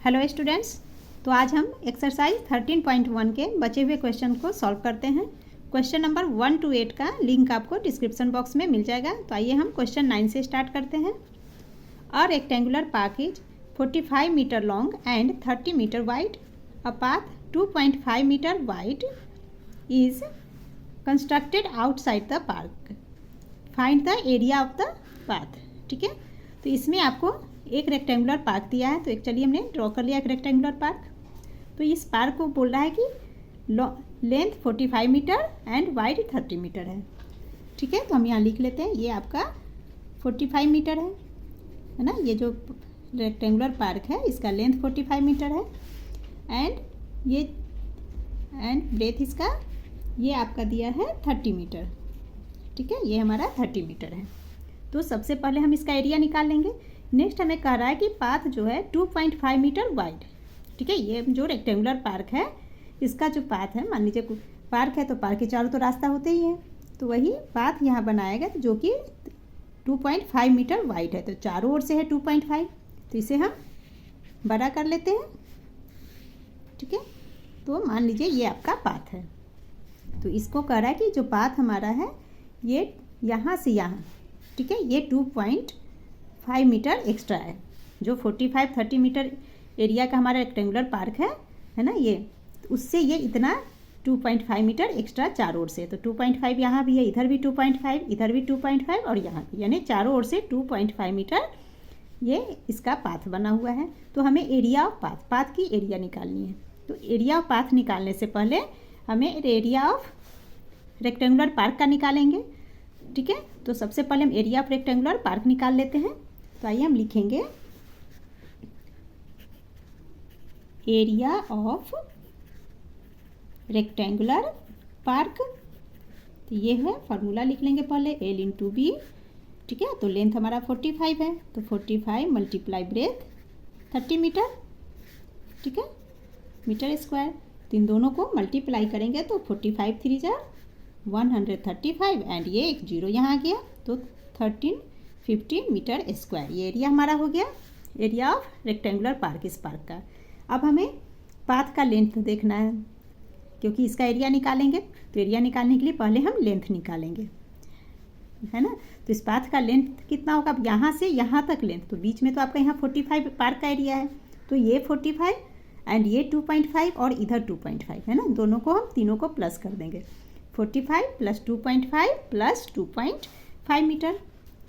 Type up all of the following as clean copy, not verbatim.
Hello students, तो आज हम एक्सरसाइज 13.1 के बचे हुए क्वेश्चन को सॉल्व करते हैं। क्वेश्चन नंबर 1 to 8 का लिंक आपको डिस्क्रिप्शन बॉक्स में मिल जाएगा। तो आइए हम क्वेश्चन 9 से स्टार्ट करते हैं। A rectangular park is 45 metre long and 30 metre wide. A path 2.5 metre wide is constructed outside the park. Find the area of the path. ठीक है, तो इसमें आपको एक रेक्टेंगुलर पार्क दिया है। तो एक चलिए हमने ड्रॉ कर लिया एक रेक्टेंगुलर पार्क। तो इस पार्क को बोल रहा है कि length 45 metre and wide 30 metre है। ठीक है, तो हम यहाँ लिख लेते हैं, ये आपका 45 मीटर है ना। ये जो रेक्टेंगुलर पार्क है इसका लेंथ 45 मीटर है एंड ब्रेथ इसका ये आपका दिया है 30 मीटर। ठीक है, ये हमारा 30 मीटर है। तो सबसे पहले हम इसका एरिया निकाल लेंगे। नेक्स्ट हमें कह रहा है कि पाथ जो है 2.5 मीटर वाइड। ठीक है, ये जो रेक्टेंगुलर पार्क है इसका जो पाथ है, मान लीजिए पार्क है तो पार्क के चारों तो रास्ता होते ही है, तो वही पाथ यहाँ बनाएगा जो कि 2.5 मीटर वाइड है। तो चारों ओर से है 2.5, तो इसे हम बड़ा कर लेते हैं। ठीक है, तो मान लीजिए ये आपका पाथ है। तो इसको कह रहा है कि जो पाथ हमारा है ये यहाँ से यहाँ, ठीक है, ये 2.5 मीटर एक्स्ट्रा है। जो 45-30 मीटर एरिया का हमारा रेक्टेंगुलर पार्क है ना, ये उससे ये इतना 2.5 मीटर एक्स्ट्रा चारों ओर से। तो 2.5 यहाँ भी है, इधर भी 2.5, इधर भी 2.5 और यहाँ भी, यानी चारों ओर से 2.5 मीटर ये इसका पाथ बना हुआ है। तो हमें एरिया ऑफ पाथ की एरिया निकालनी है। तो एरिया ऑफ पाथ निकालने से पहले हमें एरिया ऑफ रेक्टेंगुलर पार्क का निकालेंगे। ठीक है, तो सबसे पहले हम एरिया ऑफ रेक्टेंगुलर पार्क निकाल लेते हैं। तो आइए हम लिखेंगे एरिया ऑफ रेक्टेंगुलर पार्क। तो ये है फॉर्मूला लिख लेंगे पहले, L इंटू बी। ठीक है, तो लेंथ हमारा 45 है, तो 45 मल्टीप्लाई ब्रेथ 30 मीटर। ठीक है, मीटर स्क्वायर। तो इन दोनों को मल्टीप्लाई करेंगे तो 45 3 जा 135 एंड ये एक जीरो यहाँ आ गया, तो 1350 मीटर स्क्वायर ये एरिया हमारा हो गया, एरिया ऑफ रेक्टेंगुलर पार्क इस पार्क का। अब हमें पाथ का लेंथ देखना है, क्योंकि इसका एरिया निकालेंगे। तो एरिया निकालने के लिए पहले हम लेंथ निकालेंगे, है ना। तो इस पाथ का लेंथ कितना होगा, अब यहाँ से यहाँ तक लेंथ, तो बीच में तो आपका यहाँ 45 पार्क का एरिया है, तो ये 45 एंड ये 2.5 और इधर 2.5 है ना। दोनों को हम तीनों को प्लस कर देंगे, 45 प्लस 2.5 प्लस 2.5 मीटर।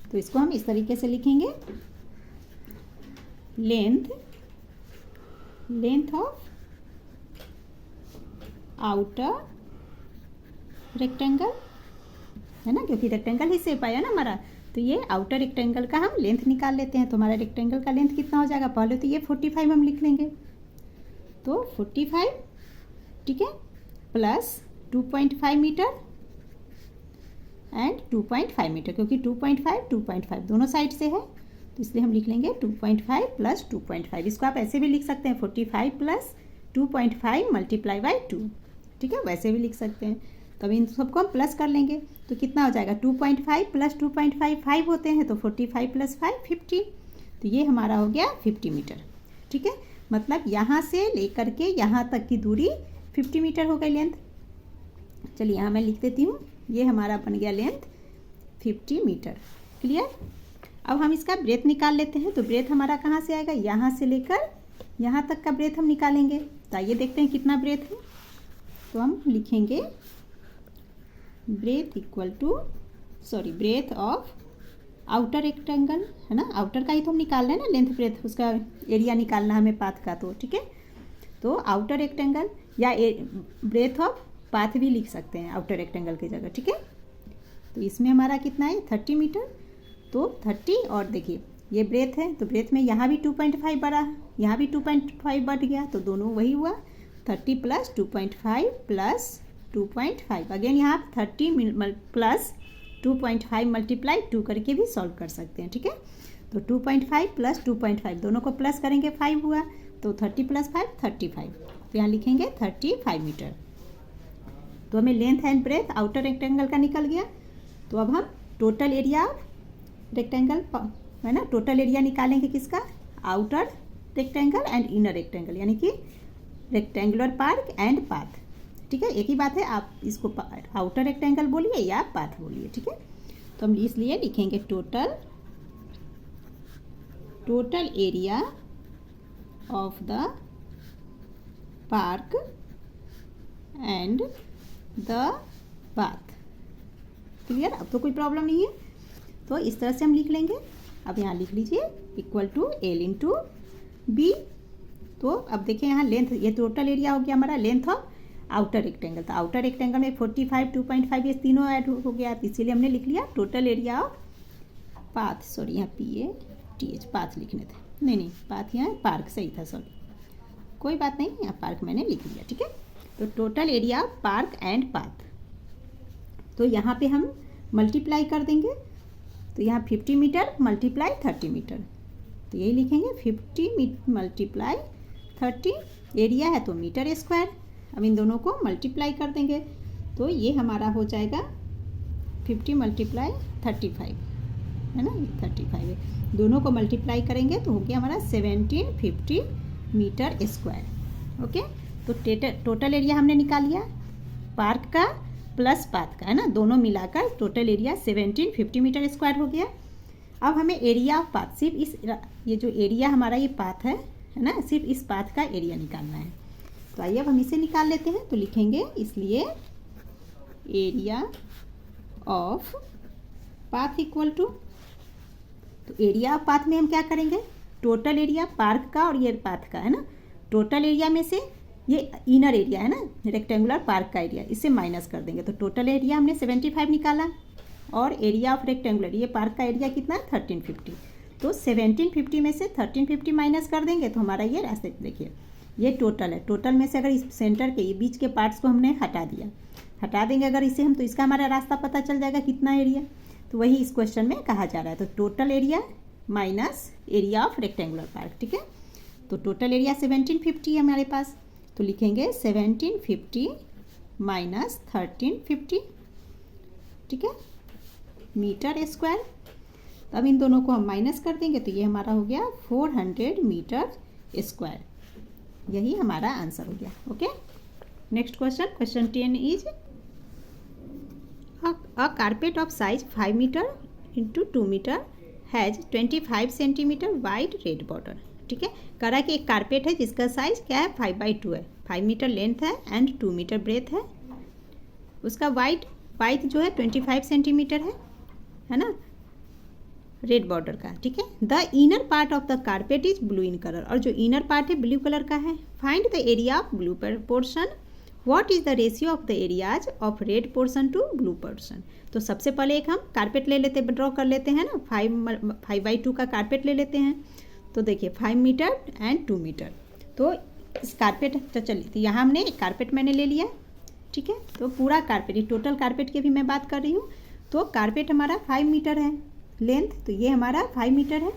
तो इसको हम इस तरीके से लिखेंगे, लेंथ ऑफ आउटर रेक्टेंगल, है ना, क्योंकि रेक्टेंगल ही शेप आया ना हमारा। तो ये आउटर रेक्टेंगल का हम लेंथ निकाल लेते हैं। तो हमारा रेक्टेंगल का लेंथ कितना हो जाएगा, पहले तो ये 45 हम लिख लेंगे, तो 45, ठीक है, प्लस 2.5 मीटर एंड 2.5 मीटर, क्योंकि 2.5 दोनों साइड से है, तो इसलिए हम लिख लेंगे 2.5 प्लस 2.5। इसको आप ऐसे भी लिख सकते हैं, 45 प्लस 2.5 मल्टीप्लाई बाई 2। ठीक है, वैसे भी लिख सकते हैं। तो अब इन सबको हम प्लस कर लेंगे तो कितना हो जाएगा, 2.5 प्लस 2.5 5 होते हैं, तो 45 प्लस 5 50। तो ये हमारा हो गया 50 मीटर। ठीक है, मतलब यहाँ से लेकर के यहाँ तक की दूरी 50 मीटर हो गई लेंथ। चलिए यहाँ मैं लिख देती हूँ, ये हमारा बन गया लेंथ 50 मीटर। क्लियर। अब हम इसका ब्रेथ निकाल लेते हैं। तो ब्रेथ हमारा कहाँ से आएगा, यहाँ से लेकर यहाँ तक का ब्रेथ हम निकालेंगे। तो आइए देखते हैं कितना ब्रेथ है। तो हम लिखेंगे ब्रेथ ऑफ आउटर रेक्टेंगल, है ना, आउटर का ही तो हम निकाल रहे हैं ना, लेंथ ब्रेथ, उसका एरिया निकालना हमें पाथ का। तो ठीक है, तो आउटर रेक्टेंगल या ब्रेथ ऑफ पाथ भी लिख सकते हैं आउटर रेक्टेंगल की जगह। ठीक है, तो इसमें हमारा कितना है 30 मीटर, तो 30 और देखिए ये ब्रेथ है, तो ब्रेथ में यहाँ भी 2.5 बढ़ा, यहाँ भी 2.5 बढ़ गया, तो दोनों वही हुआ 30 प्लस 2.5 प्लस 2.5। अगेन यहाँ 30 प्लस 2.5 मल्टीप्लाई 2 करके भी सॉल्व कर सकते हैं। ठीक है, तो 2.5 प्लस 2.5 दोनों को प्लस करेंगे 5 हुआ, तो 30 प्लस 5 35। तो यहाँ लिखेंगे 35 मीटर। तो हमें length and breadth outer rectangle का निकल गया। तो अब हम टोटल एरिया ऑफ रेक्टेंगल, है ना, टोटल एरिया निकालेंगे किसका, outer rectangle and inner rectangle, यानी कि रेक्टेंगुलर पार्क एंड पाथ। ठीक है, एक ही बात है, आप इसको आउटर रेक्टेंगल बोलिए या पाथ बोलिए। ठीक है, तो हम इसलिए लिखेंगे total area of the park and the path. Clear, अब तो कोई प्रॉब्लम नहीं है। तो इस तरह से हम लिख लेंगे। अब यहाँ लिख लीजिए equal to l into b. तो अब देखिए यहाँ लेंथ, ये टोटल एरिया हो गया हमारा लेंथ ऑफ आउटर रेक्टेंगल। तो आउटर रेक्टेंगल में 45, 2.5 ये तीनों ऐड हो गया, तो इसीलिए हमने लिख लिया total area of path. Sorry, यहाँ PATH पाथ लिखने थे, नहीं पाथ, यहाँ पार्क सही था, सॉरी, कोई बात नहीं, यहाँ पार्क मैंने लिख लिया। ठीक है, तो total area of park and path, तो यहाँ पे हम मल्टीप्लाई कर देंगे। तो यहाँ 50 मीटर मल्टीप्लाई 30 मीटर, तो यही लिखेंगे 50 मल्टीप्लाई 30। एरिया है तो मीटर स्क्वायर, अब इन दोनों को मल्टीप्लाई कर देंगे तो ये हमारा हो जाएगा 50 मल्टीप्लाई 35, है ना, 35 है, दोनों को मल्टीप्लाई करेंगे तो हो गया हमारा 1750 मीटर स्क्वायर। ओके, तो टोटल एरिया हमने निकाल लिया पार्क का प्लस पाथ का, है ना, दोनों मिलाकर टोटल एरिया 1750 मीटर स्क्वायर हो गया। अब हमें एरिया ऑफ पाथ, सिर्फ इस ये जो एरिया हमारा ये पाथ है ना, सिर्फ इस पाथ का एरिया निकालना है। तो आइए अब हम इसे निकाल लेते हैं। तो लिखेंगे इसलिए area of path equal to, तो एरिया ऑफ पाथ में हम क्या करेंगे, टोटल एरिया पार्क का और ये पाथ का, है ना, टोटल एरिया में से ये इनर एरिया है ना, रेक्टेंगुलर पार्क का एरिया, इससे माइनस कर देंगे। तो टोटल एरिया हमने 75 निकाला और एरिया ऑफ रेक्टेंगुलर ये पार्क का एरिया कितना है 1350। तो 1750 में से 1350 माइनस कर देंगे तो हमारा ये रास्ते, देखिए ये टोटल है, टोटल में से अगर इस सेंटर के ये बीच के पार्ट्स को हमने हटा देंगे अगर इसे हम, तो इसका हमारा रास्ता पता चल जाएगा कितना एरिया। तो वही इस क्वेश्चन में कहा जा रहा है। तो total area minus area of rectangular park. ठीक है, तो टोटल एरिया 1750 है हमारे पास, तो लिखेंगे 1750 माइनस 1350, ठीक है, मीटर स्क्वायर। अब इन दोनों को हम माइनस कर देंगे तो ये हमारा हो गया 400 मीटर स्क्वायर। यही हमारा आंसर हो गया। Okay, next question 10 is a carpet of size 5 metre into 2 metre has 25 centimetre wide red border. ठीक है, कह रहा है कि एक कारपेट है जिसका साइज क्या है 5/2 है, 5 मीटर लेंथ है एंड 2 मीटर ब्रेथ है, उसका वाइड जो है 25 सेंटीमीटर है ना, रेड बॉर्डर का। ठीक है, the inner part of the carpet is blue in colour, और जो इनर पार्ट है ब्लू कलर का है। Find the area of blue portion, what is the ratio of the areas of red portion to blue portion. तो सबसे पहले एक हम कारपेट ले लेते, ड्रॉ कर लेते हैं ना, 5/2 का कारपेट ले लेते हैं। तो देखिए 5 मीटर एंड 2 मीटर, तो इस कारपेट, तो चलिए, तो यहाँ हमने एक कारपेट मैंने ले लिया। ठीक है, तो पूरा कारपेट, ये टोटल कारपेट की भी मैं बात कर रही हूँ। तो कारपेट हमारा 5 मीटर है लेंथ, तो ये हमारा 5 मीटर है।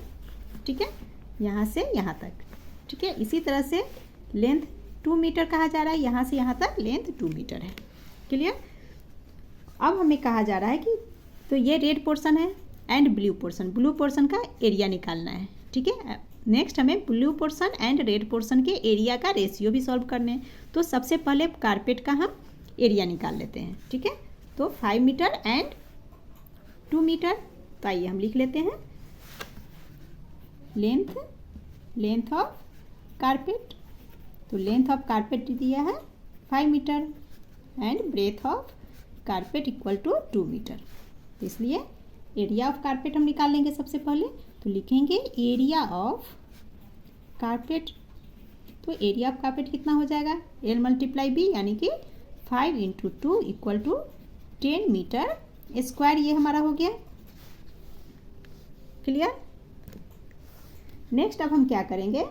ठीक है, यहाँ से यहाँ तक। ठीक है, इसी तरह से लेंथ 2 मीटर कहा जा रहा है, यहाँ से यहाँ तक लेंथ 2 मीटर है। क्लियर, अब हमें कहा जा रहा है कि तो ये रेड पोर्शन है एंड ब्लू पोर्शन का एरिया निकालना है। ठीक है, नेक्स्ट हमें blue portion and red portion के एरिया का रेशियो भी सॉल्व करने हैं। तो सबसे पहले कारपेट का हम एरिया निकाल लेते हैं। ठीक है, तो 5 मीटर एंड 2 मीटर, तो आइए हम लिख लेते हैं लेंथ ऑफ कारपेट। तो लेंथ ऑफ कारपेट दिया है 5 metre and breadth of carpet equal to 2 metre, तो इसलिए एरिया ऑफ कारपेट हम निकाल लेंगे सबसे पहले। तो लिखेंगे एरिया ऑफ कारपेट, तो एरिया ऑफ कारपेट कितना हो जाएगा, L मल्टीप्लाई B, यानी कि 5 into 2 equal to 10 metre square, ये हमारा हो गया। क्लियर, नेक्स्ट अब हम क्या करेंगे,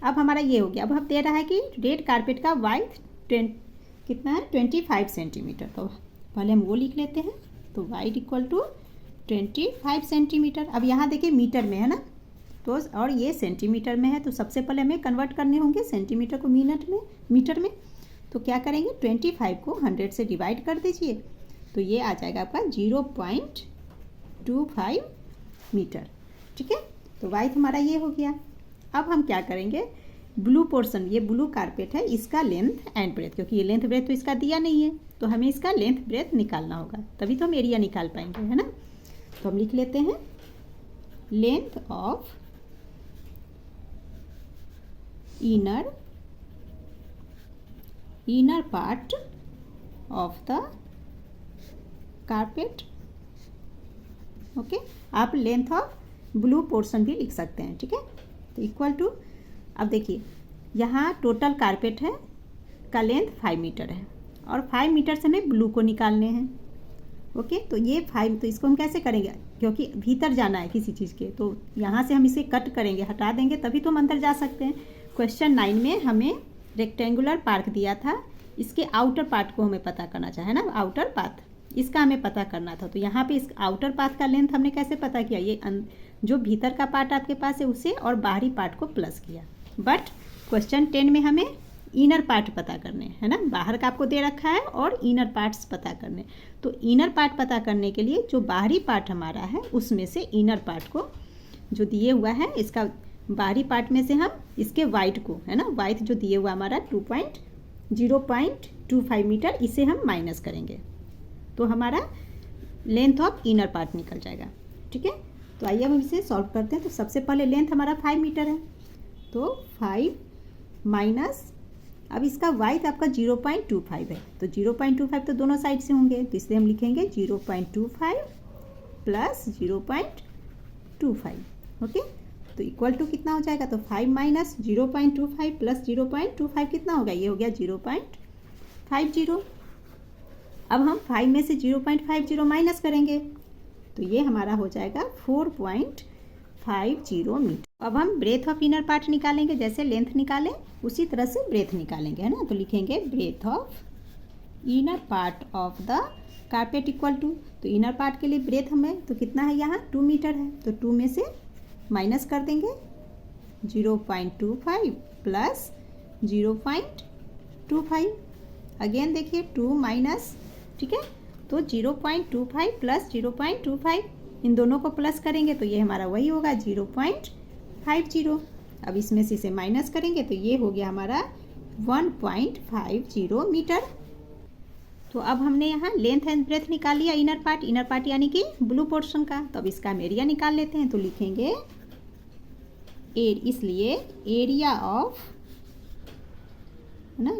अब हमारा ये हो गया। अब हम दे रहा है कि रेड कारपेट का वाइड कितना है 25 सेंटीमीटर, तो पहले हम वो लिख लेते हैं। तो वाइड इक्वल टू 25 सेंटीमीटर। अब यहाँ देखिए मीटर में है ना, तो और ये सेंटीमीटर में है, तो सबसे पहले हमें कन्वर्ट करने होंगे सेंटीमीटर को मीटर में। तो क्या करेंगे, 25 को 100 से डिवाइड कर दीजिए, तो ये आ जाएगा आपका 0.25 मीटर। ठीक है, तो वाइड हमारा ये हो गया। अब हम क्या करेंगे, ब्लू पोर्शन, ये ब्लू कारपेट है, इसका लेंथ एंड ब्रेथ, क्योंकि ये लेंथ ब्रेथ तो इसका दिया नहीं है तो हमें इसका लेंथ ब्रेथ निकालना होगा, तभी तो हम एरिया निकाल पाएंगे, है ना। तो हम लिख लेते हैं length of inner part of the carpet. Okay, आप लेंथ ऑफ ब्लू पोर्शन भी लिख सकते हैं, ठीक है। तो इक्वल टू, अब देखिए यहाँ टोटल कारपेट है का लेंथ 5 मीटर है और 5 मीटर से हमें ब्लू को निकालने हैं। ओके, तो ये 5, तो इसको हम कैसे करेंगे, क्योंकि भीतर जाना है किसी चीज़ के, तो यहाँ से हम इसे कट करेंगे, हटा देंगे, तभी तो हम अंदर जा सकते हैं। क्वेश्चन 9 में हमें रेक्टेंगुलर पार्क दिया था, इसके आउटर पार्ट को हमें पता करना चाहिए ना, आउटर पाथ, इसका हमें पता करना था। तो यहाँ पे इस आउटर पाथ का लेंथ हमने कैसे पता किया, ये जो भीतर का पार्ट आपके पास है उसे और बाहरी पार्ट को प्लस किया। बट क्वेश्चन 10 में हमें इनर पार्ट पता करने है ना, बाहर का आपको दे रखा है और इनर पार्ट्स पता करने। तो इनर पार्ट पता करने के लिए जो बाहरी पार्ट हमारा है उसमें से इनर पार्ट को जो दिए हुआ है, इसका बाहरी पार्ट में से हम इसके वाइड को, है ना, वाइड जो दिए हुआ हमारा 0.25 मीटर, इसे हम माइनस करेंगे तो हमारा लेंथ ऑफ इनर पार्ट निकल जाएगा, ठीक है। तो आइए हम इसे सॉल्व करते हैं। तो सबसे पहले लेंथ हमारा 5 मीटर है, तो 5 माइनस, अब इसका वाइड आपका 0.25 है, तो 0.25 तो दोनों साइड से होंगे, तो इसलिए हम लिखेंगे 0.25 प्लस 0.25। ओके, तो इक्वल टू कितना हो जाएगा, तो 5 माइनस 0.25 प्लस 0.25 कितना होगा, ये हो गया 0.50। अब हम 5 में से 0.50 माइनस करेंगे तो ये हमारा हो जाएगा 4.50 मीटर। अब हम ब्रेथ ऑफ इनर पार्ट निकालेंगे, जैसे लेंथ निकालें उसी तरह से ब्रेथ निकालेंगे, है ना। तो लिखेंगे breadth of inner part of the carpet equal to, तो इनर पार्ट के लिए ब्रेथ हमें तो कितना है, यहाँ 2 मीटर है, तो 2 में से माइनस कर देंगे 0.25 प्लस 0.25, अगेन देखिए 2 माइनस, ठीक है। तो 0.25 प्लस 0.25, इन दोनों को प्लस करेंगे तो ये हमारा वही होगा 0.50। अब इसमें से इसे माइनस करेंगे तो ये हो गया हमारा 1.50 मीटर। तो अब हमने यहाँ लेंथ एंड ब्रेथ निकाल लिया इनर पार्ट यानी कि ब्लू पोर्शन का। तो अब इसका हम एरिया निकाल लेते हैं, तो लिखेंगे इसलिए एरिया ऑफ, है ना,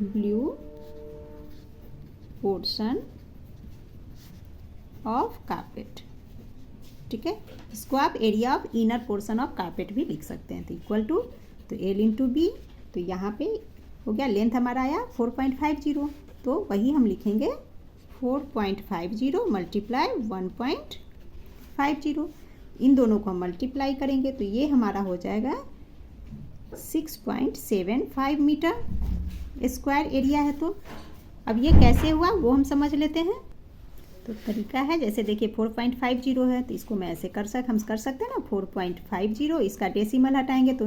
ब्लू पोर्शन ऑफ कारपेट, ठीक है। इसको आप area of inner portion of carpet भी लिख सकते हैं। तो इक्वल टू, तो एल इंटू बी, तो यहाँ पे हो गया लेंथ हमारा आया 4.50, तो वही हम लिखेंगे 4.50 मल्टीप्लाई 1.50, इन दोनों को हम मल्टीप्लाई करेंगे तो ये हमारा हो जाएगा 6.75 मीटर स्क्वायर एरिया है। तो अब ये कैसे हुआ वो हम समझ लेते हैं। तो तरीका है, जैसे देखिए 4.50 है तो इसको मैं ऐसे हम कर सकते हैं ना, 4.50, इसका डेसिमल हटाएंगे तो,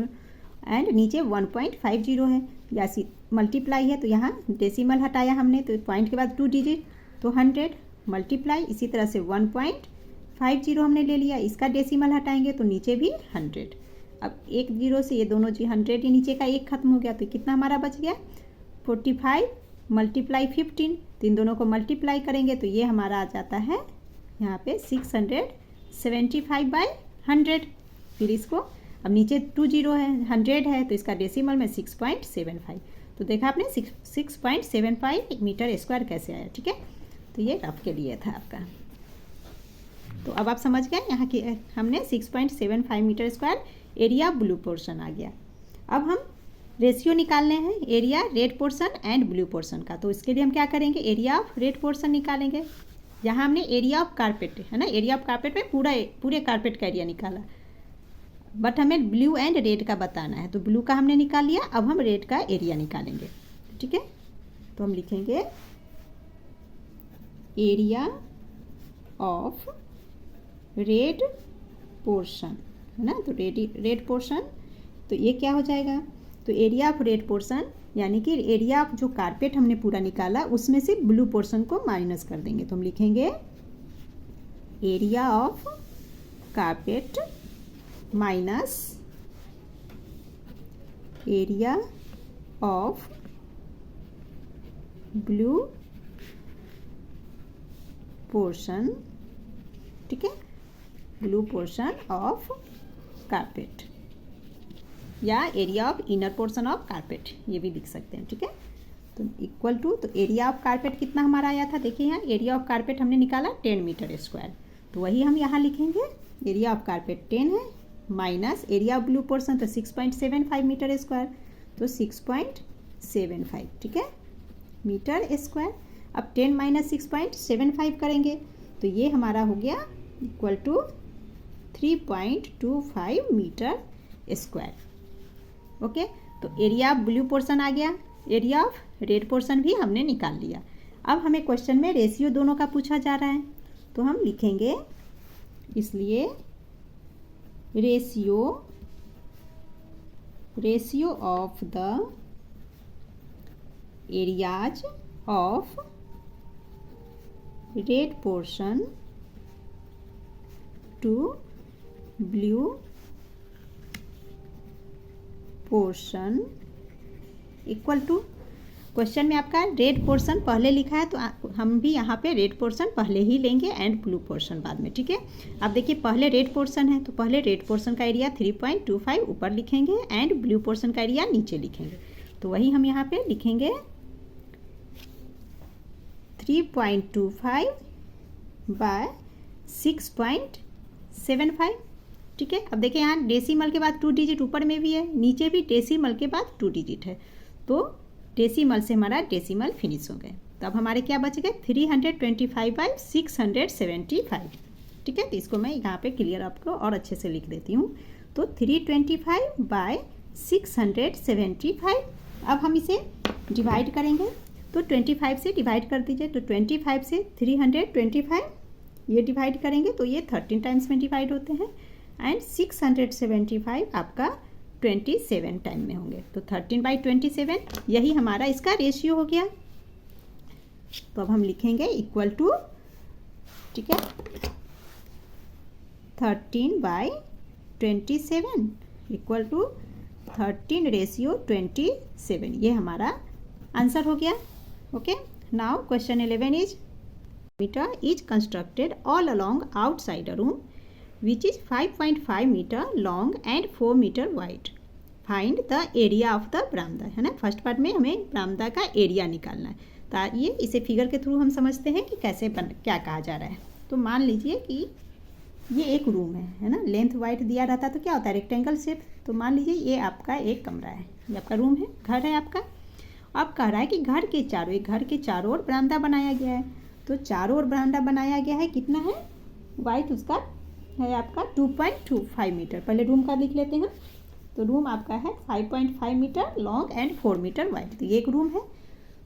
एंड नीचे 1.50 है, या मल्टीप्लाई है तो यहाँ डेसिमल हटाया हमने तो पॉइंट के बाद 2 डिजिट, तो 100 मल्टीप्लाई, इसी तरह से 1.50 हमने ले लिया, इसका डेसिमल हटाएंगे तो नीचे भी 100। अब एक 0 से ये दोनों जी 100 ही नीचे का एक खत्म हो गया, तो कितना हमारा बच गया 45 मल्टीप्लाई 15, तो इन दोनों को मल्टीप्लाई करेंगे तो ये हमारा आ जाता है यहाँ पे 675/100। फिर इसको, अब नीचे 20 है, 100 है तो इसका डेसिमल में 6.75, तो देखा आपने 6.75 मीटर स्क्वायर कैसे आया, ठीक है। तो ये रफ के लिए था आपका। तो अब आप समझ गए यहाँ की हमने 6.75 metre square area blue portion आ गया। अब हम रेशियो निकालने हैं area red portion and blue portion का। तो इसके लिए हम क्या करेंगे, एरिया ऑफ रेड पोर्शन निकालेंगे। यहाँ हमने एरिया ऑफ कारपेट, है ना, एरिया ऑफ कारपेट में पूरे कारपेट का एरिया निकाला, बट हमें ब्लू एंड रेड का बताना है, तो ब्लू का हमने निकाल लिया। अब हम रेड का एरिया निकालेंगे, ठीक है। तो हम लिखेंगे एरिया ऑफ रेड पोर्शन, है ना, तो रेड पोर्शन, तो ये क्या हो जाएगा, तो एरिया ऑफ रेड पोर्शन यानी कि एरिया ऑफ जो कारपेट हमने पूरा निकाला उसमें से ब्लू पोर्शन को माइनस कर देंगे, तो हम लिखेंगे area of carpet minus area of blue portion, ठीक है, ब्लू पोर्शन ऑफ कारपेट या area of inner portion of carpet, ये भी लिख सकते हैं, ठीक है। तो इक्वल टू, तो एरिया ऑफ कारपेट कितना हमारा आया था, देखिए यहाँ एरिया ऑफ कारपेट हमने निकाला 10 मीटर स्क्वायर, तो वही हम यहाँ लिखेंगे, एरिया ऑफ कारपेट 10 है, minus area of blue portion तो 6.75 मीटर स्क्वायर, तो 6.75, ठीक है, मीटर स्क्वायर। अब 10 माइनस 6.75 करेंगे तो ये हमारा हो गया equal to 3.25 metre square. Okay, तो एरिया ऑफ ब्लू पोर्शन आ गया, एरिया ऑफ रेड पोर्शन भी हमने निकाल लिया। अब हमें क्वेश्चन में रेशियो दोनों का पूछा जा रहा है, तो हम लिखेंगे, इसलिए ratio of the areas of red portion to blue portion equal to, question में आपका रेड पोर्शन पहले लिखा है तो हम भी यहाँ पे रेड पोर्शन पहले ही लेंगे एंड ब्लू पोर्शन बाद में, ठीक है। अब देखिए पहले रेड पोर्शन है तो पहले रेड पोर्शन का एरिया 3.25 ऊपर लिखेंगे एंड ब्लू पोर्शन का एरिया नीचे लिखेंगे, तो वही हम यहाँ पे लिखेंगे 3.25 बाय 6.75, ठीक है। अब देखिए यहाँ डेसिमल के बाद 2 डिजिट ऊपर में भी है, नीचे भी डेसिमल के बाद 2 डिजिट है, तो डेसिमल से हमारा डेसिमल फिनिश हो गए। तो अब हमारे क्या बच गए 325 बाई 675, ठीक है। तो इसको मैं यहाँ पे क्लियर आपको और अच्छे से लिख देती हूँ। तो 325 बाई 675, अब हम इसे डिवाइड करेंगे, तो 25 से डिवाइड कर दीजिए, तो 25 से 325 ये डिवाइड करेंगे तो ये 13 टाइम्स में डिवाइड होते हैं एंड 675 आपका 27 टाइम में होंगे, तो 13/27 यही हमारा इसका रेशियो हो गया। तो अब हम लिखेंगे इक्वल टू, ठीक है, 13/27 इक्वल टू 13:27, ये हमारा आंसर हो गया। Okay, now question 11 is meter is constructed all along outside a room which is 5.5 meter long and 4 meter wide. Find the area of the बरामदा, है ना। फर्स्ट पार्ट में हमें बरामदा का एरिया निकालना है, तो ये इसे फिगर के थ्रू हम समझते हैं कि कैसे क्या कहा जा रहा है। तो मान लीजिए कि ये एक रूम है ना, लेंथ वाइड दिया रहता तो क्या होता है रेक्टेंगल शेप, तो मान लीजिए ये आपका एक कमरा है, ये आपका रूम है, घर है आपका। अब कह रहा है कि घर के चारों ओर बरामदा बनाया गया है, तो चारों ओर बरामदा बनाया गया है, कितना है वाइड उसका है आपका 2.25 मीटर। पहले रूम का लिख लेते हैं, तो रूम आपका है 5.5 metre long and 4 metre wide, तो ये एक रूम है।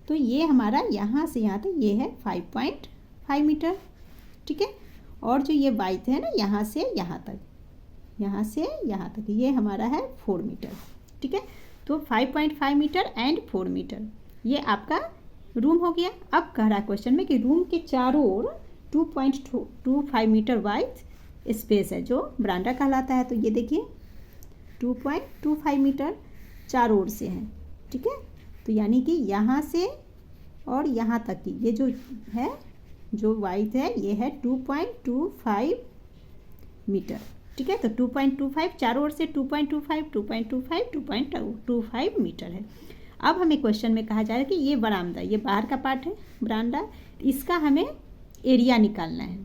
तो ये हमारा यहाँ से यहाँ तक ये है 5.5 मीटर, ठीक है। और जो ये वाइड है ना यहाँ से यहाँ तक ये हमारा है 4 मीटर, ठीक है। तो 5.5 मीटर एंड 4 मीटर ये आपका रूम हो गया। अब कह रहा है क्वेश्चन में कि रूम के चारों ओर 2.25 मीटर वाइड स्पेस है जो बरामदा कहलाता है। तो ये देखिए 2.25 मीटर चारों ओर से है, ठीक है। तो यानी कि यहाँ से और यहाँ तक की ये जो है जो वाइड है ये है 2.25 मीटर, ठीक है। तो 2.25 चारों ओर से 2.25 मीटर है। अब हमें क्वेश्चन में कहा जा रहा है कि ये बरामदा, ये बाहर का पार्ट है बरामदा, इसका हमें एरिया निकालना है,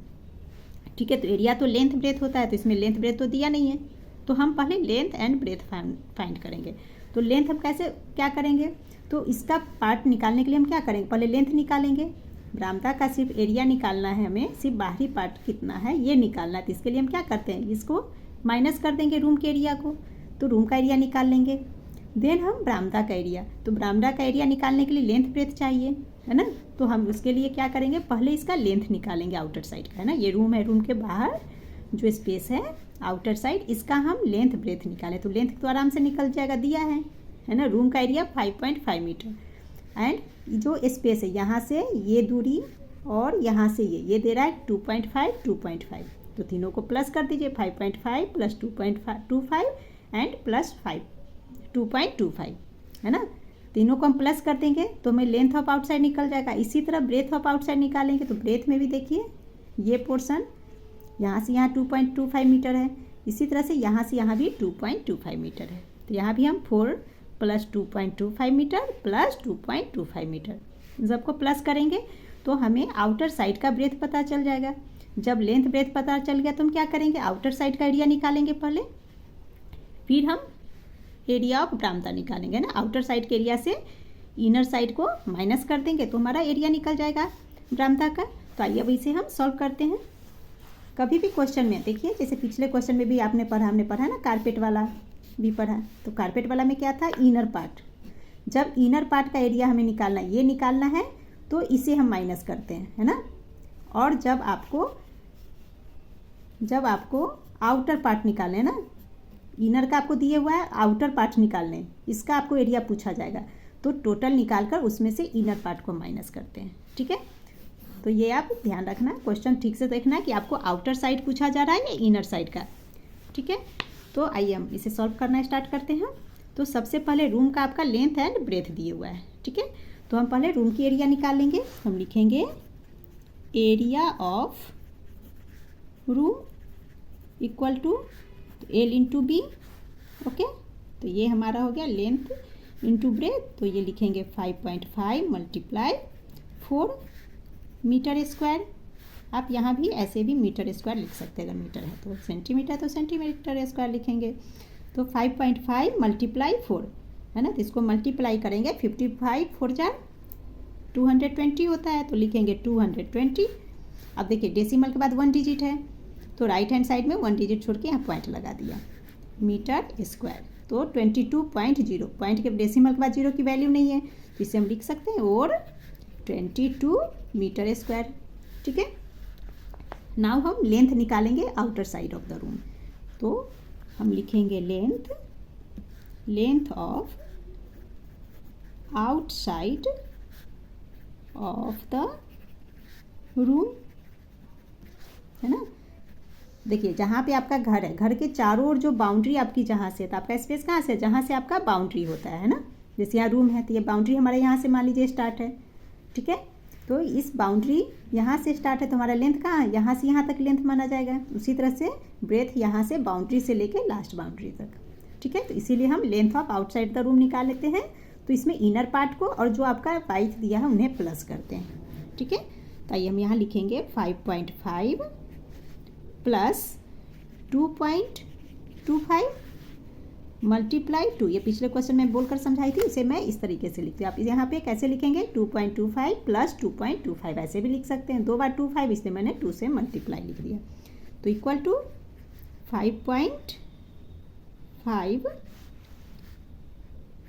ठीक है। तो एरिया तो लेंथ ब्रेथ होता है, तो इसमें लेंथ ब्रेथ तो दिया नहीं है, तो हम पहले लेंथ एंड ब्रेथ फाइंड करेंगे। तो लेंथ हम कैसे क्या करेंगे, तो इसका पार्ट निकालने के लिए हम क्या करेंगे, पहले लेंथ निकालेंगे। बरामदा का सिर्फ एरिया निकालना है हमें, सिर्फ बाहरी पार्ट कितना है ये निकालना है। तो इसके लिए हम क्या करते हैं, इसको माइनस कर देंगे रूम के एरिया को, तो रूम का एरिया निकाल लेंगे। देन हम बरामदा का एरिया, तो बरामदा का एरिया निकालने के लिए लेंथ ब्रेथ चाहिए, है ना। तो हम उसके लिए क्या करेंगे, पहले इसका लेंथ निकालेंगे आउटर साइड का, है ना। ये रूम है, रूम के बाहर जो स्पेस है आउटर साइड, इसका हम लेंथ ब्रेथ निकालें, तो लेंथ तो आराम से निकल जाएगा, दिया है ना। रूम का एरिया 5.5 मीटर एंड जो स्पेस है यहाँ से ये दूरी और यहाँ से ये दे रहा है 2.5, तो तीनों को प्लस कर दीजिए, 5.5 प्लस 2.25 एंड प्लस 2.25 है ना। तीनों को हम प्लस कर देंगे तो हमें लेंथ ऑफ आउटसाइड निकल जाएगा। इसी तरह ब्रेथ ऑफ आउटसाइड निकालेंगे तो ब्रेथ में भी देखिए ये पोर्शन यहाँ से यहाँ 2.25 मीटर है, इसी तरह से यहाँ से यहाँ भी 2.25 मीटर है। तो यहाँ भी हम 4 प्लस 2.25 मीटर प्लस 2.25 मीटर सबको प्लस करेंगे तो हमें आउटर साइड का ब्रेथ पता चल जाएगा। जब लेंथ ब्रेथ पता चल गया तो हम क्या करेंगे, आउटर साइड का एरिया निकालेंगे पहले, फिर हम एरिया ऑफ बरामदा निकालेंगे ना। आउटर साइड के एरिया से इनर साइड को माइनस कर देंगे तो हमारा एरिया निकल जाएगा बरामदा का। तो आइए अब इसे हम सॉल्व करते हैं। कभी भी क्वेश्चन में देखिए, जैसे पिछले क्वेश्चन में भी हमने पढ़ा ना, कारपेट वाला भी पढ़ा। तो कारपेट वाला में क्या था, इनर पार्ट। जब इनर पार्ट का एरिया हमें निकालना है, ये निकालना है, तो इसे हम माइनस करते हैं, है ना। और जब आपको आउटर पार्ट निकालना है ना, इनर का आपको दिए हुआ है, आउटर पार्ट निकालने हैं, इसका आपको एरिया पूछा जाएगा, तो टोटल निकालकर उसमें से इनर पार्ट को माइनस करते हैं। ठीक है, तो ये आप ध्यान रखना, क्वेश्चन ठीक से देखना कि आपको आउटर साइड पूछा जा रहा है या इनर साइड का। ठीक है, तो आइए हम इसे सॉल्व करना स्टार्ट करते हैं। तो सबसे पहले रूम का आपका लेंथ एंड ब्रेथ दिए हुआ है। ठीक है, तो हम पहले रूम की एरिया निकालेंगे। हम लिखेंगे area of room equal to l into b. Okay, तो ये हमारा हो गया लेंथ इंटू ब्रेथ, तो ये लिखेंगे 5.5 मल्टीप्लाई 4 मीटर स्क्वायर। आप यहाँ भी ऐसे भी मीटर स्क्वायर लिख सकते हैं, अगर मीटर है तो सेंटीमीटर तो सेंटीमीटर स्क्वायर लिखेंगे। तो 5.5 मल्टीप्लाई 4 है ना, तो इसको मल्टीप्लाई करेंगे, 55 4 जार 220 होता है, तो लिखेंगे 220। अब देखिए डेसिमल के बाद 1 डिजिट है, तो राइट हैंड साइड में 1 डिजिट छोड़ के यहाँ पॉइंट लगा दिया, मीटर स्क्वायर। तो 22.0, पॉइंट के डेसिमल के बाद 0 की वैल्यू नहीं है, तो इसे हम लिख सकते हैं और 22 मीटर स्क्वायर। ठीक है, नाउ हम लेंथ निकालेंगे outer side of the room. तो हम लिखेंगे length of outside of the room, है ना। देखिए जहाँ पे आपका घर है, घर के चारों ओर जो बाउंड्री आपकी जहाँ से, तो आपका स्पेस कहाँ से, जहाँ से आपका बाउंड्री होता है ना। जैसे यहाँ रूम है तो ये बाउंड्री हमारे यहाँ से मान लीजिए स्टार्ट है। ठीक है, तो इस बाउंड्री यहाँ से स्टार्ट है, तो हमारा लेंथ कहाँ है, यहाँ से यहाँ तक लेंथ माना जाएगा। उसी तरह से ब्रेथ यहाँ से बाउंड्री से लेके लास्ट बाउंड्री तक। ठीक है, तो इसीलिए हम length of outside the room निकाल लेते हैं। तो इसमें इनर पार्ट को और जो आपका वाइथ दिया है उन्हें प्लस करते हैं। ठीक है, तो आइए हम यहाँ लिखेंगे 5.5 प्लस 2.25 मल्टीप्लाई 2। ये पिछले क्वेश्चन में बोलकर समझाई थी, इसे मैं इस तरीके से लिखती हूँ। आप यहाँ पे कैसे लिखेंगे, 2.25 प्लस 2.25 ऐसे भी लिख सकते हैं। 2 बार 25, इसलिए मैंने 2 से मल्टीप्लाई लिख दिया। तो इक्वल टू 5.5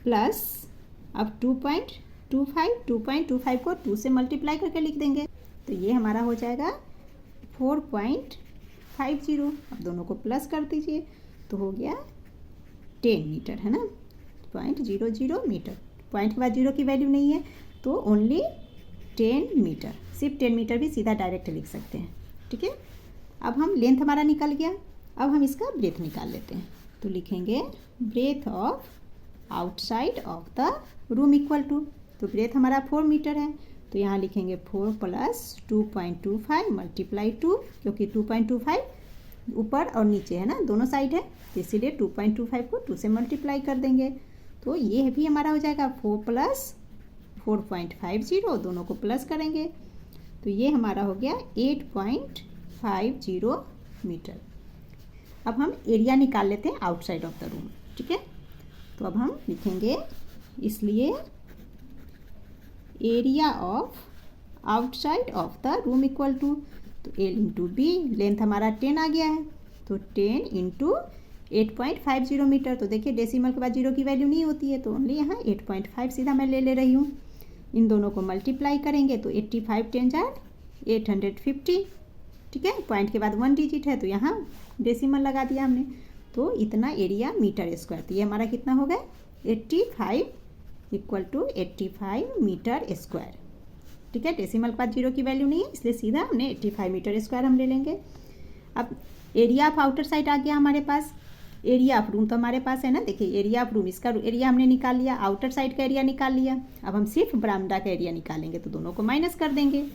प्लस अब 2.25 को 2 से मल्टीप्लाई करके लिख देंगे, तो ये हमारा हो जाएगा 4.50। अब दोनों को प्लस कर दीजिए, तो हो गया 10 मीटर, है ना, 0.00 मीटर। पॉइंट के बाद 0 की वैल्यू नहीं है, तो ओनली 10 मीटर, सिर्फ 10 मीटर भी सीधा डायरेक्ट लिख सकते हैं। ठीक है, अब हम लेंथ हमारा निकल गया, अब हम इसका ब्रेथ निकाल लेते हैं। तो लिखेंगे breadth of outside of the room equal to, तो ब्रेथ हमारा 4 मीटर है, तो यहाँ लिखेंगे 4 प्लस 2.25 मल्टीप्लाई 2, क्योंकि 2.25 ऊपर और नीचे है ना, दोनों साइड है, तो इसीलिए 2.25 को 2 से मल्टीप्लाई कर देंगे। तो ये भी हमारा हो जाएगा 4 प्लस 4.50, दोनों को प्लस करेंगे, तो ये हमारा हो गया 8.50 मीटर। अब हम एरिया निकाल लेते हैं आउटसाइड ऑफ द रूम। ठीक है, तो अब हम लिखेंगे इसलिए area of outside of the room equal to, तो एल इंटू बी, लेंथ हमारा 10 आ गया है, तो 10 इंटू 8.50 मीटर। तो देखिए डेसिमल के बाद 0 की वैल्यू नहीं होती है, तो ओनली यहाँ 8.5 सीधा मैं ले रही हूँ। इन दोनों को मल्टीप्लाई करेंगे तो 85 10 जार 850। ठीक है, पॉइंट के बाद 1 डिजिट है, तो यहाँ डेसिमल लगा दिया हमने, तो इतना एरिया मीटर स्क्वायर। तो ये हमारा कितना हो गया 85 इक्वल टू 85 मीटर स्क्वायर। ठीक है, डेसिमल के बाद 0 की वैल्यू नहीं है, इसलिए सीधा हमने 85 मीटर स्क्वायर हम ले लेंगे। अब एरिया ऑफ आउटर साइड आ गया हमारे पास, एरिया ऑफ रूम तो हमारे पास है ना, देखिए एरिया ऑफ रूम, इसका एरिया हमने निकाल लिया, आउटर साइड का एरिया निकाल लिया। अब हम सिर्फ बरामदा का एरिया निकालेंगे, तो दोनों को माइनस कर देंगे,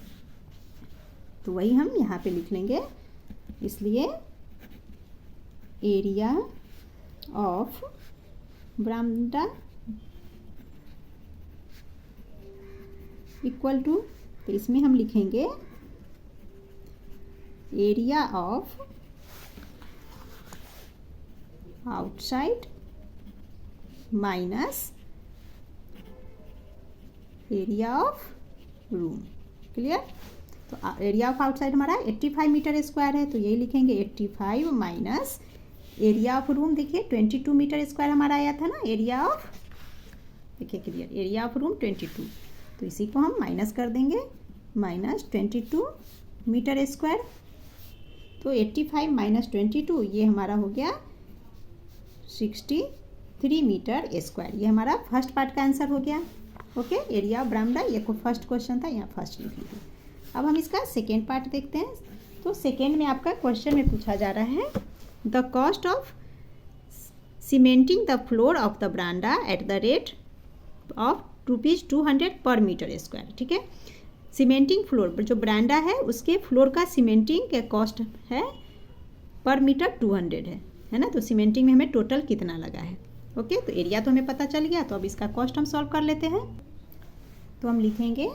तो वही हम यहाँ पे लिख लेंगे। इसलिए एरिया ऑफ बरामदा इक्वल टू, तो इसमें हम लिखेंगे area of outside minus area of room. Clear? तो एरिया ऑफ आउटसाइड हमारा 85 मीटर स्क्वायर है, तो यही लिखेंगे 85 माइनस एरिया ऑफ रूम, देखिए 22 मीटर स्क्वायर हमारा आया था ना एरिया ऑफ, देखिए क्लियर, एरिया ऑफ रूम 22, तो इसी को हम माइनस कर देंगे, माइनस 22 मीटर स्क्वायर। तो 85 माइनस 22 ये हमारा हो गया 63 मीटर स्क्वायर। ये हमारा फर्स्ट पार्ट का आंसर हो गया। ओके, एरिया ऑफ बरामदा, ये फर्स्ट क्वेश्चन था, यहाँ फर्स्ट लिख लीजिए। अब हम इसका सेकेंड पार्ट देखते हैं। तो सेकेंड में आपका क्वेश्चन में पूछा जा रहा है the cost of cementing the floor of the बरामदा eight the rate of ₹200 per metre square. ठीक है, सीमेंटिंग फ्लोर, जो बरामदा है उसके फ्लोर का सीमेंटिंग का कॉस्ट है पर मीटर 200 है ना। तो सीमेंटिंग में हमें टोटल कितना लगा है। ओके, तो एरिया तो हमें पता चल गया, तो अब इसका कॉस्ट हम सॉल्व कर लेते हैं। तो हम लिखेंगे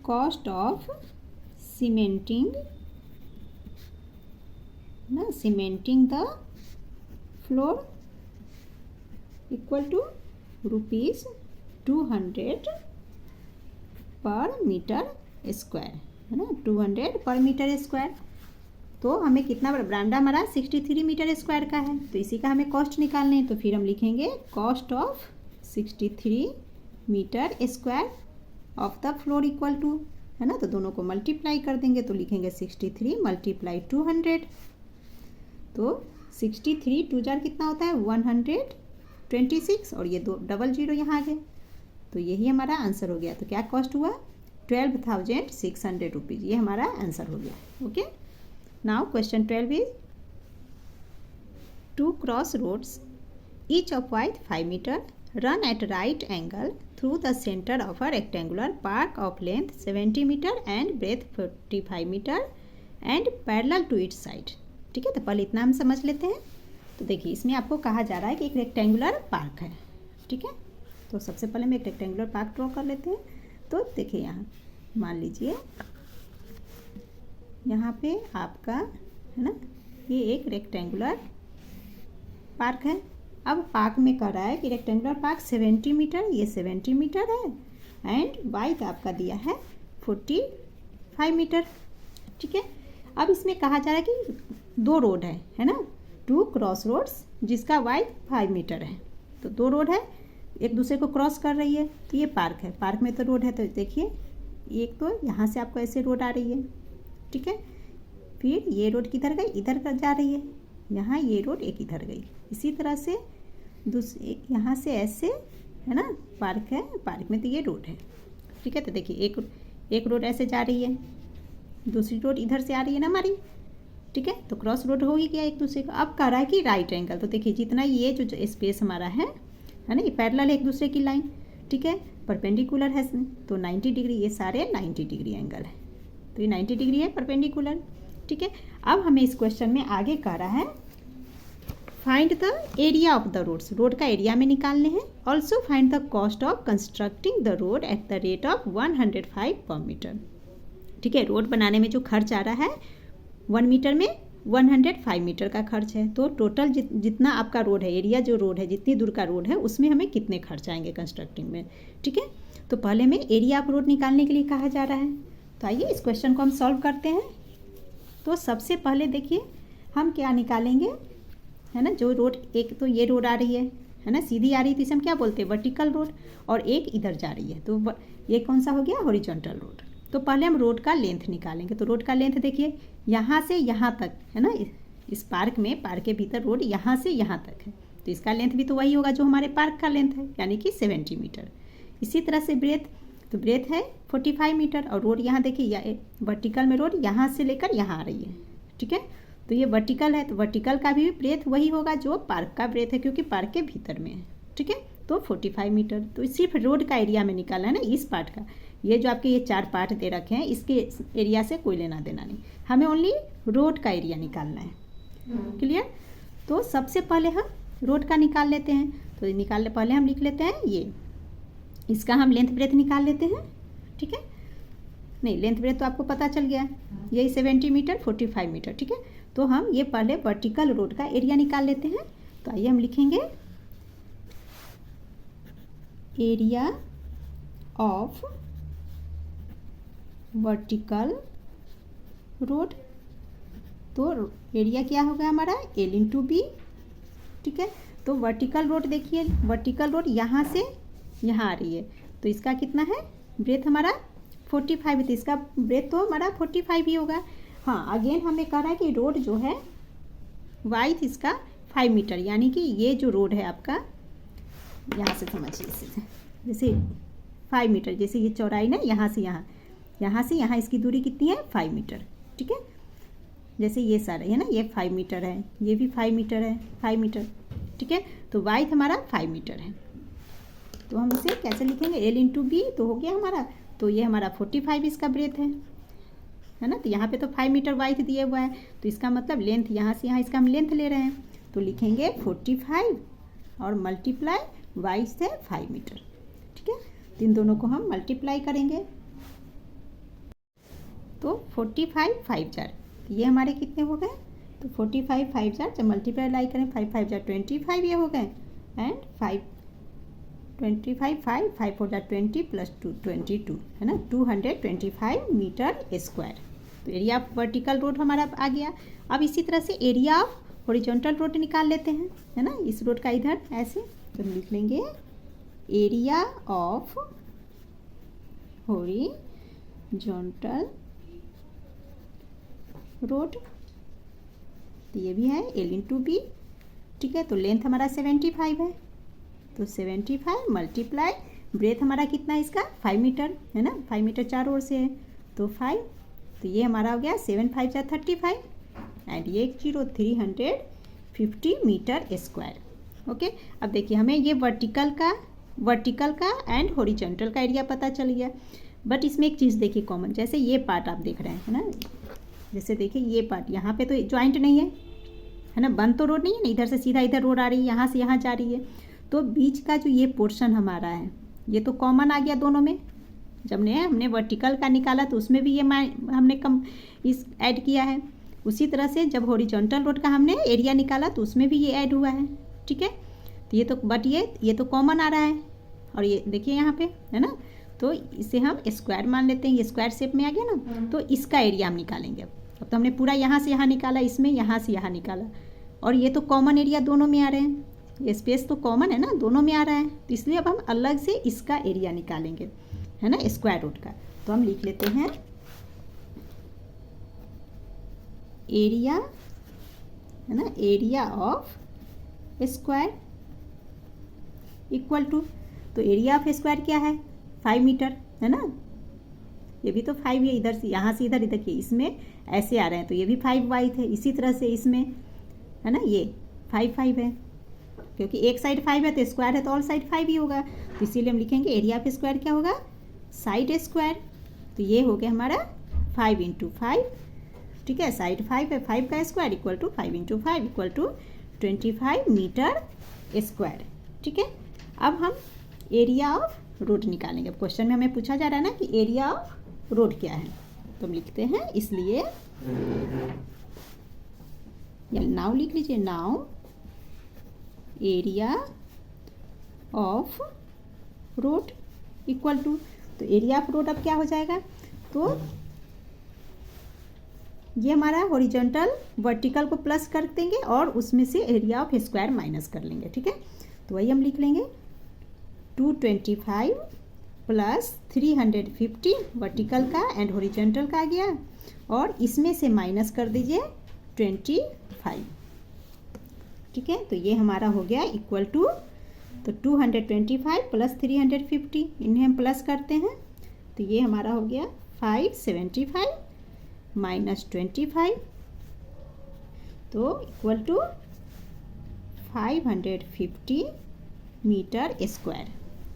कॉस्ट ऑफ सीमेंटिंग ना, cementing the floor equal to ₹200 per metre square है ना, 200 पर मीटर स्क्वायर। तो हमें कितना बरामदा हमारा 63 मीटर स्क्वायर का है, तो इसी का हमें कॉस्ट निकालने हैं। तो फिर हम लिखेंगे cost of 63 metre square of the floor equal to, है ना, तो दोनों को मल्टीप्लाई कर देंगे, तो लिखेंगे 63 मल्टीप्लाई 200। तो 63 2 जार कितना होता है 126, और ये 2 डबल जीरो यहाँ आ गए, तो यही हमारा आंसर हो गया। तो क्या कॉस्ट हुआ 12,600 रुपीज़, ये हमारा आंसर हो गया। Okay, now question 12 is 2 cross roads each of width 5 meter run at right angle through the center of a rectangular park of length 70 meter and breadth 45 meter and parallel to its side। ठीक है, तो पहले इतना हम समझ लेते हैं। तो देखिए इसमें आपको कहा जा रहा है कि एक रेक्टेंगुलर पार्क है। ठीक है, तो सबसे पहले हम एक रेक्टेंगुलर पार्क ड्रॉ कर लेते हैं। तो देखिए यहाँ मान लीजिए यहाँ पे आपका है ना, ये एक रेक्टेंगुलर पार्क है। अब पार्क में कह रहा है कि रेक्टेंगुलर पार्क 70 मीटर, ये 70 मीटर है एंड वाइड आपका दिया है 45 मीटर। ठीक है, अब इसमें कहा जा रहा है कि 2 रोड है ना, 2 क्रॉस रोड्स जिसका वाइड 5 मीटर है। तो 2 रोड है, एक दूसरे को क्रॉस कर रही है, तो ये पार्क है। पार्क में तो रोड है, तो देखिए एक तो यहाँ से आपको ऐसे रोड आ रही है। ठीक है, फिर ये रोड किधर गई, इधर कर जा रही है, यहाँ ये रोड एक इधर गई। इसी तरह से दूसरे यहाँ से ऐसे है ना, पार्क है, पार्क में तो ये रोड है। ठीक है, तो देखिए एक रोड ऐसे जा रही है, दूसरी रोड इधर से आ रही है ना हमारी। ठीक है, तो क्रॉस रोड हो ही गया एक दूसरे का। अब कह रहा है कि राइट एंगल, तो देखिए जितना ये जो स्पेस हमारा है ना, ये पैरेलल है एक दूसरे की लाइन। ठीक है, परपेंडिकुलर है तो 90 डिग्री, ये सारे 90 डिग्री एंगल है, तो ये 90 डिग्री है परपेंडिकुलर। ठीक है, अब हमें इस क्वेश्चन में आगे कह रहा है find the area of the roads, road का एरिया में निकालने हैं। Also find the cost of constructing the road at the rate of 105 per metre. ठीक है, रोड बनाने में जो खर्च आ रहा है 1 मीटर में 105 मीटर का खर्च है। तो टोटल जितना आपका रोड है, एरिया जो रोड है, जितनी दूर का रोड है, उसमें हमें कितने खर्च आएंगे कंस्ट्रक्टिंग में। ठीक है, तो पहले हमें एरिया ऑफ रोड निकालने के लिए कहा जा रहा है। तो आइए इस क्वेश्चन को हम सॉल्व करते हैं। तो सबसे पहले देखिए हम क्या निकालेंगे, है ना, जो रोड, एक तो ये रोड आ रही है ना, सीधी आ रही है, तो इसे हम क्या बोलते हैं वर्टिकल रोड, और एक इधर जा रही है, तो ये कौन सा हो गया हॉरिजॉन्टल रोड। तो पहले हम रोड का लेंथ निकालेंगे। तो रोड का लेंथ देखिए यहाँ से यहाँ तक है ना, इस पार्क में, पार्क के भीतर रोड यहाँ से यहाँ तक है, तो इसका लेंथ भी तो वही होगा जो हमारे पार्क का लेंथ है, यानी कि 70 मीटर। इसी तरह से ब्रेथ, तो ब्रेथ है 45 मीटर, और रोड यहाँ देखिए वर्टिकल में रोड यहाँ से लेकर यहाँ आ रही है ठीक है। तो ये वर्टिकल है, तो वर्टिकल का भी ब्रेथ वही होगा जो पार्क का ब्रेथ है, क्योंकि पार्क के भीतर में है, ठीक है। तो 45 मीटर। तो सिर्फ रोड का एरिया में निकालना है ना, इस पार्ट का। ये जो आपके ये 4 पार्ट दे रखे हैं, इसके एरिया से कोई लेना देना नहीं, हमें ओनली रोड का एरिया निकालना है। क्लियर। तो सबसे पहले हम रोड का निकाल लेते हैं। तो निकालने पहले हम लिख लेते हैं ये, इसका हम लेंथ ब्रेथ निकाल लेते हैं, ठीक है। नहीं, लेंथ ब्रेथ तो आपको पता चल गया, यही 70 मीटर 45 मीटर, ठीक है। तो हम ये पहले वर्टिकल रोड का एरिया निकाल लेते हैं। तो आइए हम लिखेंगे एरिया ऑफ वर्टिकल रोड। तो एरिया क्या होगा हमारा, L इंटू बी, ठीक है। तो वर्टिकल रोड देखिए, वर्टिकल रोड यहाँ से यहाँ आ रही है, तो इसका कितना है ब्रेथ हमारा 45 है, तो इसका ब्रेथ तो हमारा 45 ही होगा। हाँ, अगेन हमें कह रहा है कि रोड जो है वाइथ इसका 5 मीटर, यानी कि ये जो रोड है आपका, यहाँ से समझिए इसे, जैसे 5 मीटर, जैसे ये चौड़ाई ना यहाँ से यहाँ, यहाँ से यहाँ इसकी दूरी कितनी है 5 मीटर, ठीक है। जैसे ये सारा है ना, ये 5 मीटर है, ये भी 5 मीटर है, 5 मीटर, ठीक है। तो वाइथ हमारा 5 मीटर है। तो हम इसे कैसे लिखेंगे, L इंटू बी, तो हो गया हमारा। तो ये हमारा 45 इसका ब्रेथ है ना। तो यहाँ पे तो 5 मीटर वाइथ दिया हुआ है, तो इसका मतलब लेंथ यहाँ से यहाँ इसका हम लेंथ ले रहे हैं, तो लिखेंगे 45 और मल्टीप्लाई वाइथ से 5 मीटर, ठीक है। तो इन दोनों को हम मल्टीप्लाई करेंगे, तो 45 5 4, ये हमारे कितने हो गए, तो 45 5 4 जब मल्टीप्लाई करें 5 5 4 25 ये हो गए, एंड 5 25 5 5 4 20 प्लस 2 22 है ना, 225 मीटर स्क्वायर। तो एरिया ऑफ वर्टिकल रोड हमारा आ गया। अब इसी तरह से एरिया ऑफ हॉरिजॉन्टल रोड निकाल लेते हैं, है ना। इस रोड का इधर ऐसे, तो हम लिख लेंगे एरिया ऑफ हॉरिजॉन्टल रोड, तो ये भी है L इंटू बी, ठीक है। तो लेंथ हमारा 75 है, तो 75 मल्टीप्लाई ब्रेथ हमारा कितना है इसका 5 मीटर है ना, 5 मीटर 4 ओर से है, तो 5, तो ये हमारा हो गया 7 5 4 35 एंड ये 350 मीटर स्क्वायर। ओके। अब देखिए हमें ये वर्टिकल का एंड हॉरिजॉन्टल का एरिया पता चल गया, बट इसमें एक चीज़ देखिए कॉमन, जैसे ये पार्ट आप देख रहे हैं है ना, जैसे देखिए ये पार्ट यहाँ पे तो ज्वाइंट नहीं है ना, बंद तो रोड नहीं है ना, इधर से सीधा इधर रोड आ रही है, यहाँ से यहाँ जा रही है, तो बीच का जो ये पोर्शन हमारा है ये तो कॉमन आ गया दोनों में। जब हमने वर्टिकल का निकाला तो उसमें भी ये हमने इस ऐड किया है, उसी तरह से जब हॉरिजॉन्टल रोड का हमने एरिया निकाला तो उसमें भी ये ऐड हुआ है, ठीक है। तो ये तो बट ये तो कॉमन आ रहा है, और ये देखिए यहाँ पे है ना, तो इसे हम स्क्वायर मान लेते हैं, ये स्क्वायर शेप में आ गया ना, तो इसका एरिया हम निकालेंगे। अब तो हमने पूरा यहाँ से यहाँ निकाला, इसमें यहाँ से यहाँ निकाला, और ये तो कॉमन एरिया दोनों में आ रहे हैं, ये स्पेस तो कॉमन है ना, दोनों में आ रहा है, तो इसलिए अब हम अलग से इसका एरिया निकालेंगे, है ना, स्क्वायर रूट का। तो हम लिख लेते हैं एरिया, है ना, area of square equal to, तो एरिया ऑफ स्क्वायर क्या है 5 मीटर है ना, ये भी तो 5 है, इधर से यहाँ से इधर देखिए इसमें ऐसे आ रहे हैं, तो ये भी 5 वाइथ है, इसी तरह से इसमें है ना ये 5 5 है, क्योंकि एक साइड 5 है तो स्क्वायर है तो ऑल साइड 5 ही होगा, तो इसीलिए हम लिखेंगे एरिया ऑफ स्क्वायर क्या होगा साइड स्क्वायर। तो ये हो गया हमारा 5 इंटू 5, ठीक है, साइड 5 है, 5 का square equal to 5 into 5 equal to 25 metre square, ठीक है। अब हम एरिया ऑफ रोड निकालेंगे। अब क्वेश्चन में हमें पूछा जा रहा है ना कि एरिया ऑफ रोड क्या है, तो हम लिखते हैं, इसलिए नाउ लिख लीजिए, now area of road equal to, तो एरिया ऑफ रोड अब क्या हो जाएगा, तो ये हमारा हॉरिजॉन्टल वर्टिकल को प्लस कर देंगे और उसमें से एरिया ऑफ स्क्वायर माइनस कर लेंगे, ठीक है। तो वही हम लिख लेंगे 225 प्लस 350 वर्टिकल का एंड हॉरिजॉन्टल का आ गया, और इसमें से माइनस कर दीजिए 25, ठीक है। तो ये हमारा हो गया इक्वल टू, तो 225 प्लस 350 इन्हें हम प्लस करते हैं, तो ये हमारा हो गया 575 माइनस 25, तो इक्वल टू 550 मीटर स्क्वायर।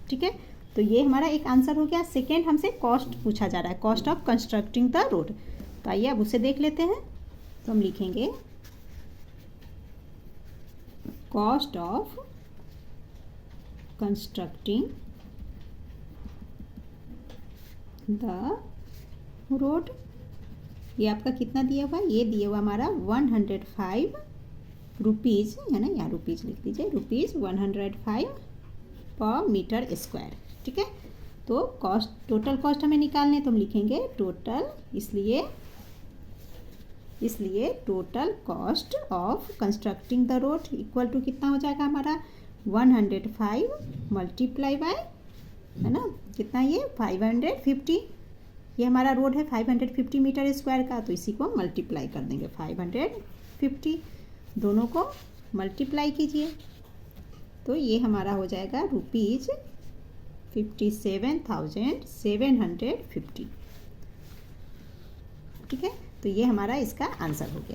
ठीक है, तो ये हमारा एक आंसर हो गया। सेकेंड हमसे कॉस्ट पूछा जा रहा है, cost of constructing the road. तो आइए अब उसे देख लेते हैं। तो हम लिखेंगे cost of constructing the road. ये आपका कितना दिया हुआ है, ये दिया हुआ हमारा 105 रुपीज़ है ना, यहाँ रुपीज़ लिख दीजिए, रुपीज़ 105 पर मीटर स्क्वायर। ठीक है, तो कॉस्ट, टोटल कॉस्ट हमें निकालने, तो हम लिखेंगे टोटल, इसलिए total cost of constructing the road equal to कितना हो जाएगा हमारा 105 मल्टीप्लाई बाय, है ना, कितना ये 550। ये हमारा रोड है 550 मीटर स्क्वायर का, तो इसी को मल्टीप्लाई कर देंगे 550, दोनों को मल्टीप्लाई कीजिए, तो ये हमारा हो जाएगा रुपीज़ 57,750। ठीक है, तो ये हमारा इसका आंसर हो गया।